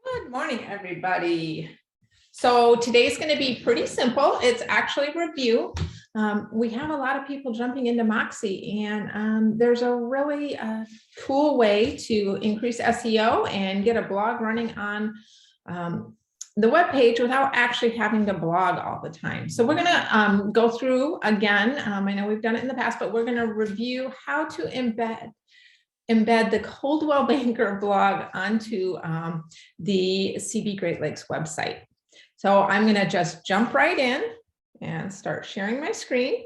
Good morning, everybody. So today's going to be pretty simple. It's actually a review. We have a lot of people jumping into Moxi, and there's a really cool way to increase SEO and get a blog running on the web page without actually having to blog all the time. So we're going to go through again. I know we've done it in the past, but we're going to review how to embed the Coldwell Banker blog onto the CB Great Lakes website. So I'm going to just jump right in and start sharing my screen.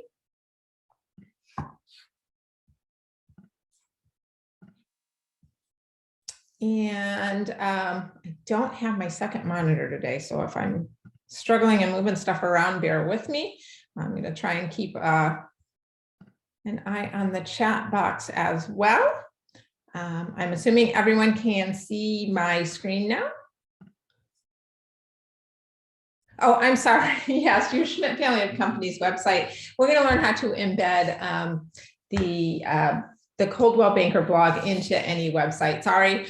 And I don't have my second monitor today, so if I'm struggling and moving stuff around, bear with me. I'm going to try and keep an eye on the chat box as well. I'm assuming everyone can see my screen now. Oh, I'm sorry. Yes, your Schmidt family of companies website. We're going to learn how to embed the Coldwell Banker blog into any website. Sorry,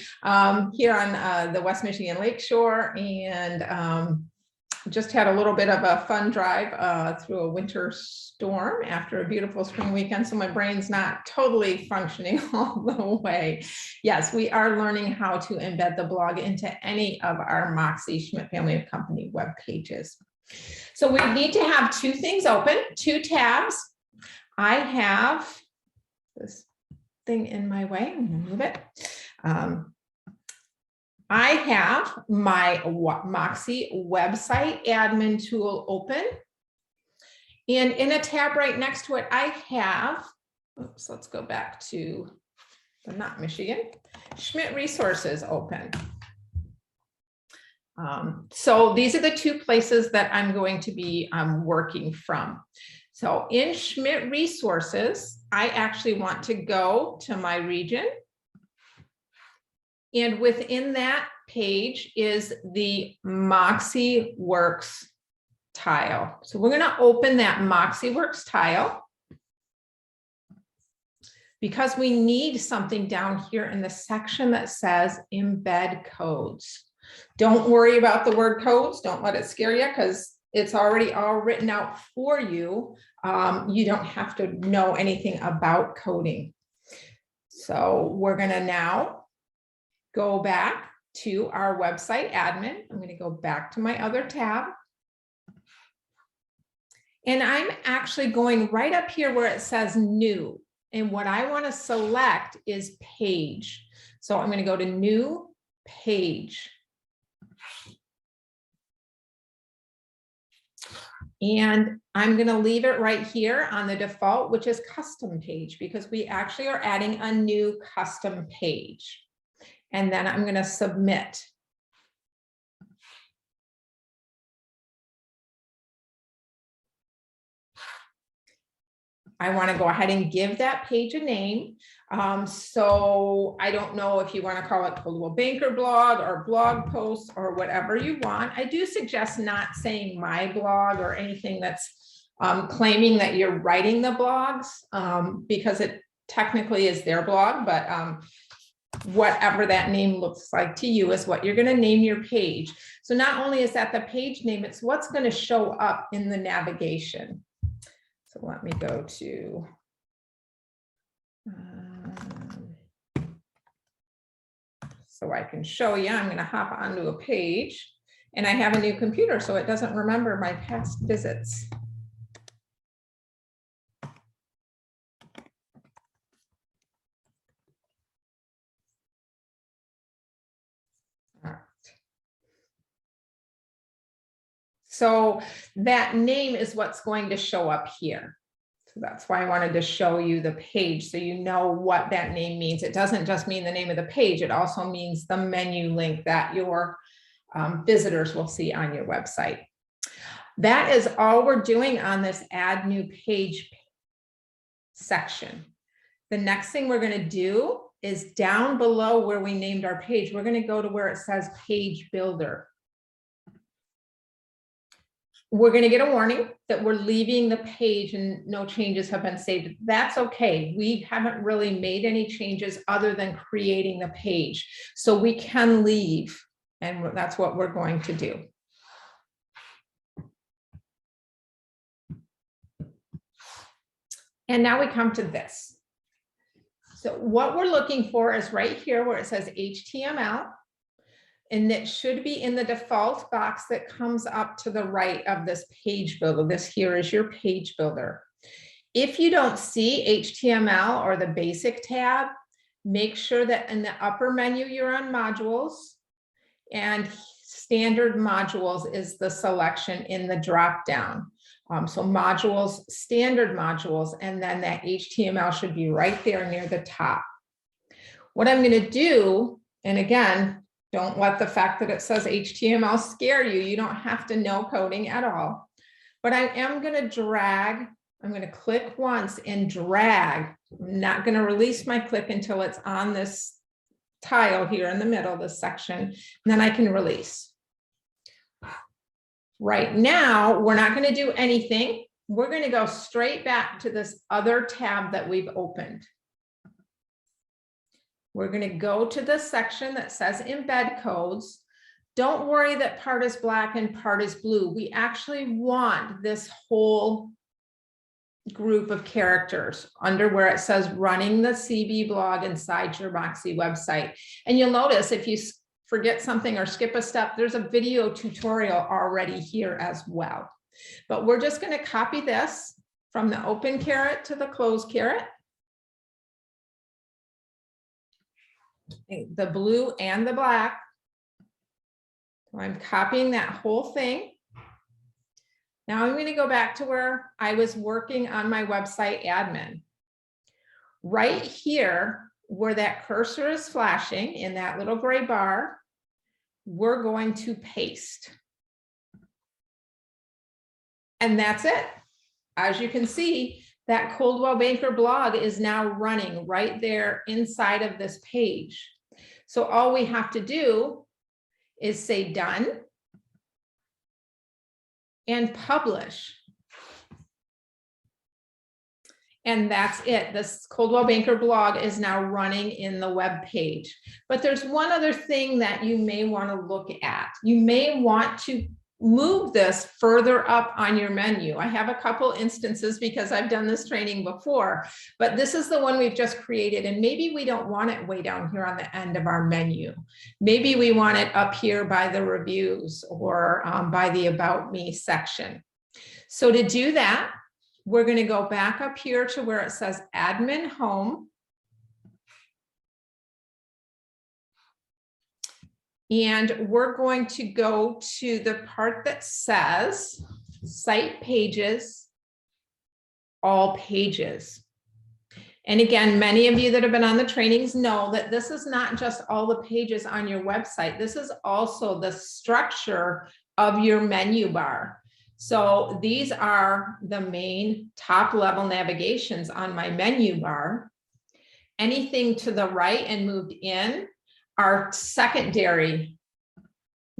here on the West Michigan Lakeshore, and just had a little bit of a fun drive through a winter storm after a beautiful spring weekend, so my brain's not totally functioning all the way. Yes, we are learning how to embed the blog into any of our Moxi Schmidt family of company web pages. So we need to have two things open, two tabs. I have this thing in my way. I'm going to move it. I have my Moxi website admin tool open. And in a tab right next to it, I have, oops, let's go back to the not Michigan, Schmidt resources open. So these are the two places that I'm going to be working from. So in Schmidt resources, I actually want to go to my region. And within that page is the Moxi Works tile. So we're going to open that Moxi Works tile because we need something down here in the section that says embed codes. Don't worry about the word codes. Don't let it scare you because it's already all written out for you. You don't have to know anything about coding. So we're going to now go back to our website admin. I'm going to go back to my other tab. And I'm actually going right up here where it says new. And what I want to select is page. So I'm going to go to new page. And I'm going to leave it right here on the default, which is custom page, because we actually are adding a new custom page. And then I'm going to submit. I want to go ahead and give that page a name. So I don't know if you want to call it Coldwell Banker blog or blog post or whatever you want. I do suggest not saying my blog or anything that's claiming that you're writing the blogs, because it technically is their blog, but whatever that name looks like to you is what you're going to name your page. So not only is that the page name, it's what's going to show up in the navigation. So let me go to so I can show you. I'm going to hop onto a page, and I have a new computer, so it doesn't remember my past visits. So that name is what's going to show up here. So that's why I wanted to show you the page so you know what that name means. It doesn't just mean the name of the page. It also means the menu link that your visitors will see on your website. That is all we're doing on this add new page section. The next thing we're going to do is down below where we named our page, we're going to go to where it says page builder. We're going to get a warning that we're leaving the page and no changes have been saved. That's okay. We haven't really made any changes other than creating the page. So we can leave And that's what we're going to do. And now we come to this. So what we're looking for is right here where it says HTML, and it should be in the default box that comes up to the right of this page builder. This here is your page builder. If you don't see HTML or the basic tab, make sure that in the upper menu you're on modules, and standard modules is the selection in the drop down. So modules, standard modules, and then that HTML should be right there near the top. What I'm going to do, and again, don't let the fact that it says HTML scare you. You don't have to know coding at all. But I am going to drag. I'm going to click once and drag. I'm not going to release my click until it's on this tile here in the middle, this section, and then I can release. Right now, we're not going to do anything. We're going to go straight back to this other tab that we've opened. We're going to go to the section that says embed codes. Don't worry that part is black and part is blue. We actually want this whole group of characters under where it says running the CB blog inside your Moxi website. And you'll notice if you forget something or skip a step, there's a video tutorial already here as well. But we're just going to copy this from the open caret to the close caret, the blue and the black. So I'm copying that whole thing. Now I'm going to go back to where I was working on my website admin. Right here, where that cursor is flashing in that little gray bar, we're going to paste. And that's it. As you can see, that Coldwell Banker blog is now running right there inside of this page. So all we have to do is say done and publish. And that's it. This Coldwell Banker blog is now running in the web page. But there's one other thing that you may want to look at. You may want to move this further up on your menu. I have a couple instances because I've done this training before, but this is the one we've just created. And maybe we don't want it way down here on the end of our menu. Maybe we want it up here by the reviews or by the About Me section. So to do that, we're going to go back up here to where it says Admin Home. And we're going to go to the part that says Site Pages, All Pages. And again, many of you that have been on the trainings know that this is not just all the pages on your website. This is also the structure of your menu bar. So these are the main top level navigations on my menu bar. Anything to the right and moved in are secondary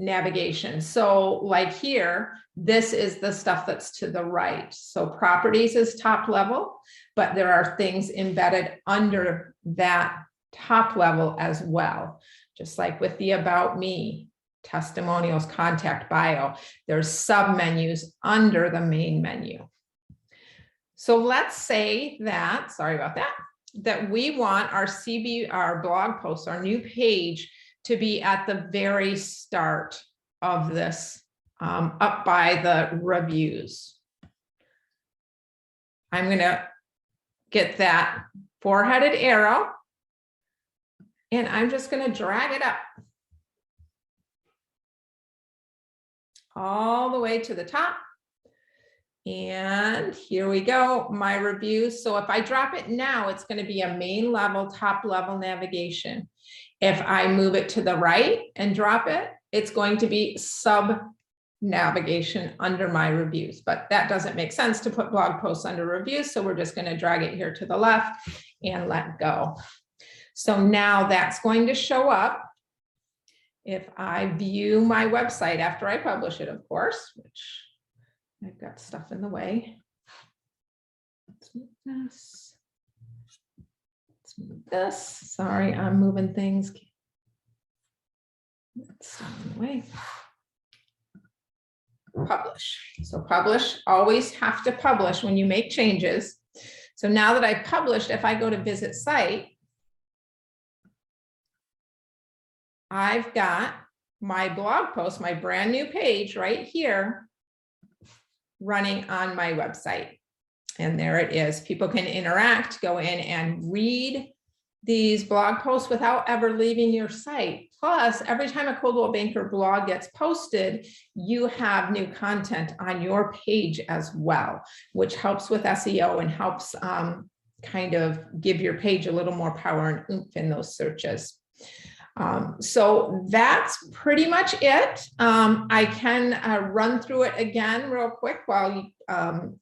navigation. So like here, this is the stuff that's to the right. So properties is top level, but there are things embedded under that top level as well. Just like with the About Me, testimonials, contact, bio, there's sub-menus under the main menu. So let's say that, sorry about that, that we want our CB, our blog post, our new page to be at the very start of this, up by the reviews. I'm going to get that four-headed arrow and I'm just going to drag it up all the way to the top. And here we go, my reviews. So if I drop it now, it's going to be a main level, top level navigation. If I move it to the right and drop it, it's going to be sub navigation under my reviews. But that doesn't make sense to put blog posts under reviews. So we're just going to drag it here to the left and let go. So now that's going to show up if I view my website after I publish it, of course, which I've got stuff in the way. Let's move this. Let's move this. Sorry, I'm moving things. That's in the way. Publish. So publish, always have to publish when you make changes. So now that I published, if I go to visit site, I've got my blog post, my brand new page right here running on my website. And there it is. People can interact, go in and read these blog posts without ever leaving your site. Plus, every time a Coldwell Banker blog gets posted, you have new content on your page as well, which helps with SEO and helps kind of give your page a little more power and oomph in those searches. So that's pretty much it. I can run through it again real quick while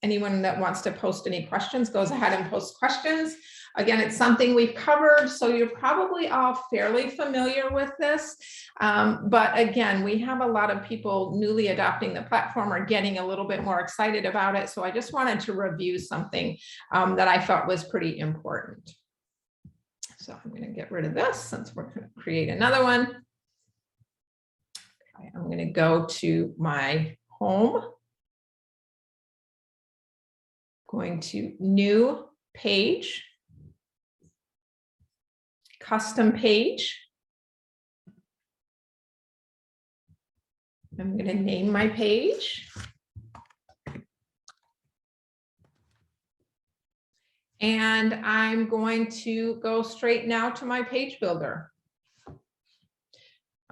anyone that wants to post any questions goes ahead and post questions. Again, it's something we've covered, so you're probably all fairly familiar with this. But again, we have a lot of people newly adopting the platform or getting a little bit more excited about it. So I just wanted to review something that I felt was pretty important. So I'm going to get rid of this since we're going to create another one. Okay, I'm going to go to my home. Going to new page, custom page. I'm going to name my page. And I'm going to go straight now to my page builder.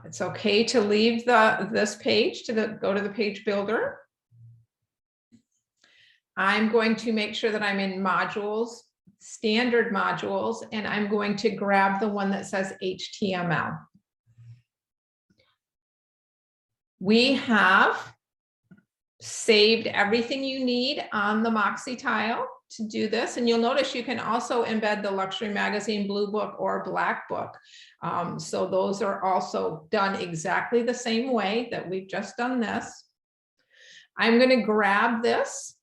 It's okay to leave this page to go to the page builder. I'm going to make sure that I'm in modules, standard modules, and I'm going to grab the one that says HTML. We have saved everything you need on the Moxi tile to do this. And you'll notice you can also embed the luxury magazine blue book or black book. So those are also done exactly the same way that we've just done this. I'm going to grab this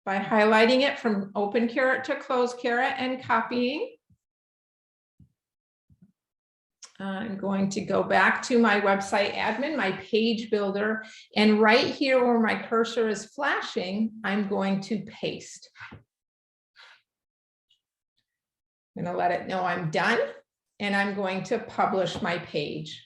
by highlighting it from open caret to close caret and copying. I'm going to go back to my website admin, my page builder, and right here where my cursor is flashing, I'm going to paste. I'm going to let it know I'm done, and I'm going to publish my page.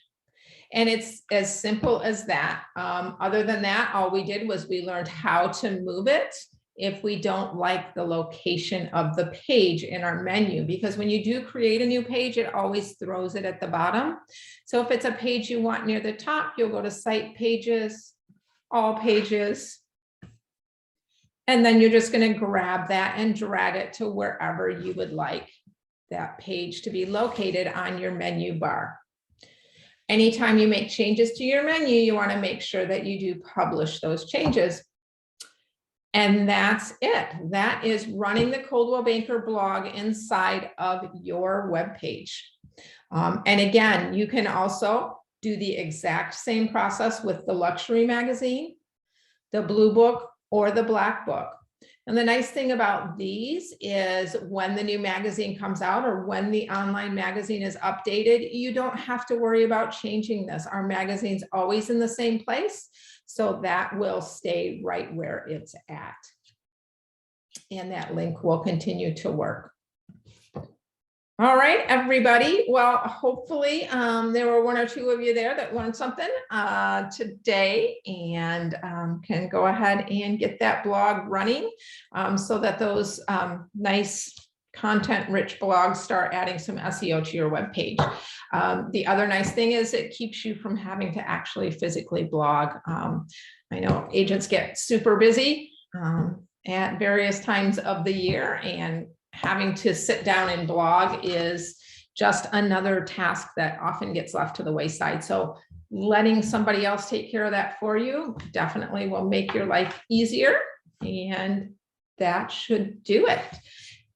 And it's as simple as that. Other than that, all we did was we learned how to move it if we don't like the location of the page in our menu, because when you do create a new page, it always throws it at the bottom. So if it's a page you want near the top, you'll go to Site Pages, All Pages, and then you're just going to grab that and drag it to wherever you would like that page to be located on your menu bar. Anytime you make changes to your menu, you want to make sure that you do publish those changes. And that's it. That is running the Coldwell Banker blog inside of your web page. And again, you can also do the exact same process with the luxury magazine, the blue book, or the black book. And the nice thing about these is when the new magazine comes out or when the online magazine is updated, you don't have to worry about changing this. Our magazine's always in the same place. So that will stay right where it's at. And that link will continue to work. All right, everybody. Well, hopefully there were one or two of you there that learned something today and can go ahead and get that blog running so that those nice content-rich blogs start adding some SEO to your webpage. The other nice thing is it keeps you from having to actually physically blog. I know agents get super busy at various times of the year, and having to sit down and blog is just another task that often gets left to the wayside. So letting somebody else take care of that for you definitely will make your life easier, and that should do it.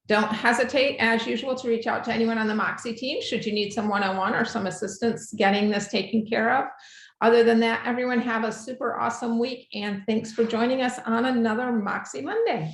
Don't hesitate, as usual, to reach out to anyone on the Moxi team should you need some one-on-one or some assistance getting this taken care of. Other than that, everyone have a super awesome week, and thanks for joining us on another Moxi Monday.